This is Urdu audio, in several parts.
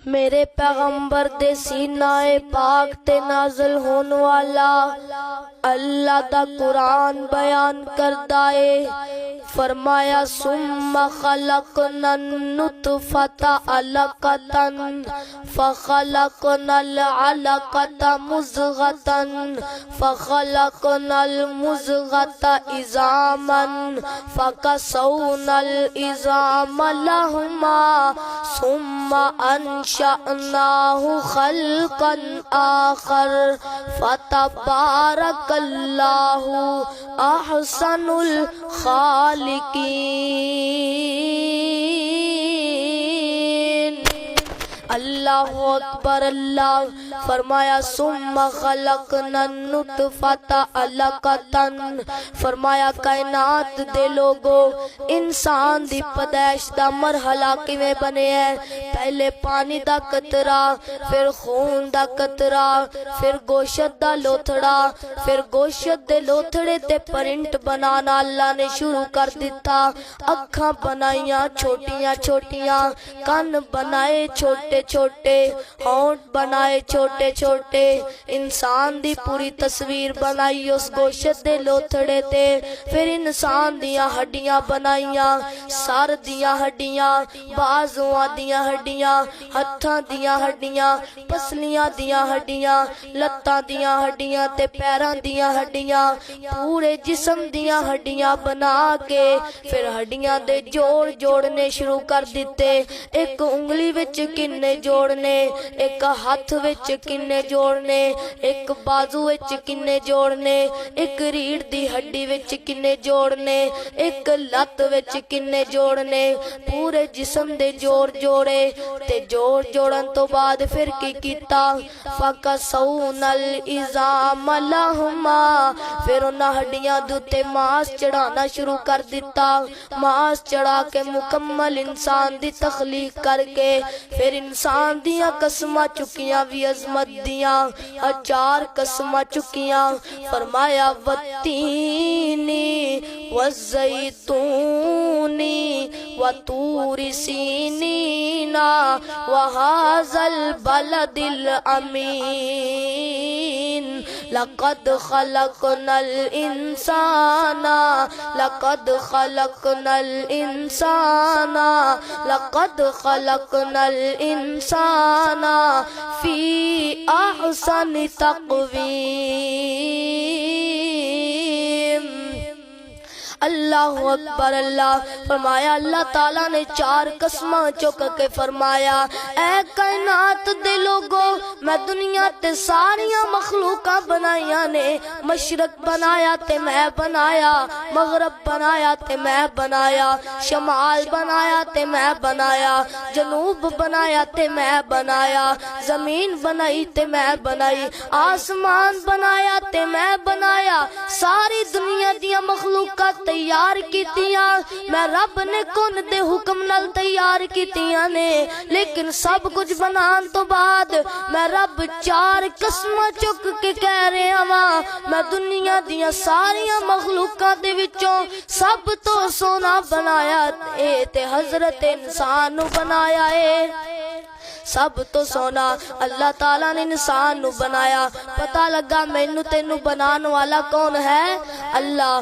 میرے پیغمبر دے سینہ پاک تے نازل ہون والا اللہ دا قرآن بیان کردہ ہے۔ فرمایا ثم خلقنا النطفة علقة فخلقنا العلقة مضغة فخلقنا المضغة عظاما فكسونا العظام لحما ثم انشأناه خلقا آخر فتبارك اللہ احسن الخالقین۔ اللہ اکبر۔ اللہ فرمایا ثم خلقنا النطفة علقة، فرمایا کائنات دے لوگو انسان دی پیدائش دا مرحلہ کیویں بنے ہے؟ پہلے پانی دا قطرہ، پھر خون دا قطرہ، پھر گوشت دا لوتھڑا، پھر گوشت دے لوتھڑے تے پرنٹ بنانا اللہ نے شروع کر دیتا۔ اکھاں بنائیاں چھوٹیاں چھوٹیاں، کان بنائے چھوٹے چھوٹے، ہونٹ بنائے چھوٹے چھوٹے، انسان دی پوری تصویر بنائی اس گوشت دے لوتھڑے تے۔ پھر انسان دیاں ہڈیاں بنائیاں، سر دیاں ہڈیاں، بازواں دیاں ہڈیاں، ہتھاں دیاں ہڈیاں، پسلیاں دیاں ہڈیاں، لتاں دیاں ہڈیاں تے پیراں دیاں ہڈیاں، پورے جسم دیاں ہڈیاں بنا کے پھر ہڈیاں دے جوڑ جوڑنے شروع کر دیتے۔ ایک انگلی وچ کنے جوڑنے، ایک ہاتھ وچ کنے جوڑنے، ایک بازو وچ کنے جوڑنے، ایک ریڑھ دی ہڈی وچ کنے جوڑنے، ایک لت وچ کنے جوڑنے، پورے جسم دے جوڑ جوڑے تے جوڑ جوڑن تو بعد پھر کی کیتا؟ فَكَسَوْنَا الْعِظَامَ لَحْمًا، پھر انہاں ہڈیاں دوتے ماس چڑھانا شروع کر دیتا۔ ماس چڑھا کے مکمل انسان دی تخلیق کر کے پھر انسان دیاں قسمہ چکیاں بھی عظمت دیاں، چار قسمہ چکیاں۔ فرمایا وَالتِّينِ وَالزَّيْتُونِ وَطُورِ سِينِينَ وَهَذَا الْبَلَدِ الْأَمِينِ لَقَدْ خَلَقْنَا الْإِنسَانَ لَقَدْ خَلَقْنَا الْإِنسَانَ لَقَدْ خَلَقْنَا الْإِنسَانَ فِي أَحْسَنِ تَقْوِيمٍ۔ اللہ اکبر۔ اللہ فرمایا اللہ تعالیٰ نے چار قسماں چک کے فرمایا اے کائنات دے لوگو میں دنیا تے ساریاں مخلوقاں بنائیاں نے، مشرق بنایا تے میں بنایا، مغرب بنایا تے میں بنایا، شمال بنایا تے میں بنایا، جنوب بنایا تے میں بنایا، زمین بنائی تے میں بنائی، آسمان بنایا تے میں بنایا، ساری دنیا دیاں مخلوقات تیار کیتیاں میں رب نے کن دے حکم نال تیار کیتیاں نے، لیکن سب کچھ بنان تو بعد میں رب چار قسمہ چک کے کہہ رہے ہاں میں دنیا دیاں ساریاں مخلوقات دے وچوں سب تو سونا بنایا اے تے حضرت انسان نو بنایا اے۔ سب تو سونا اللہ تعالیٰ نے انسان نو بنایا۔ پتہ لگا مینوں تینوں بنان والا کون ہے؟ اللہ۔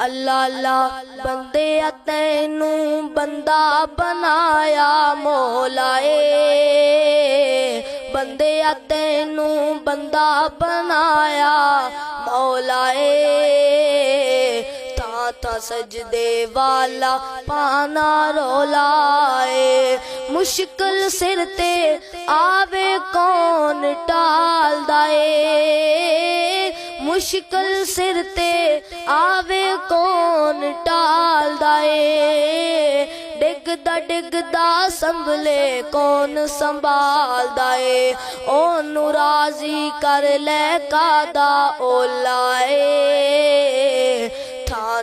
اللہ اللہ بندے تینوں بندہ بنایا مولا اے، بندے تینوں بندہ بنایا مولا اے، تھا سجدے والا پانا رولائے، مشکل سر تے آوے کون ٹال دائے، مشکل سر تے آوے کون ٹال دائے، ڈگدا سنبھلے کون سنبھال دائے، اونوں راضی کر لے کادا اولائے، تھا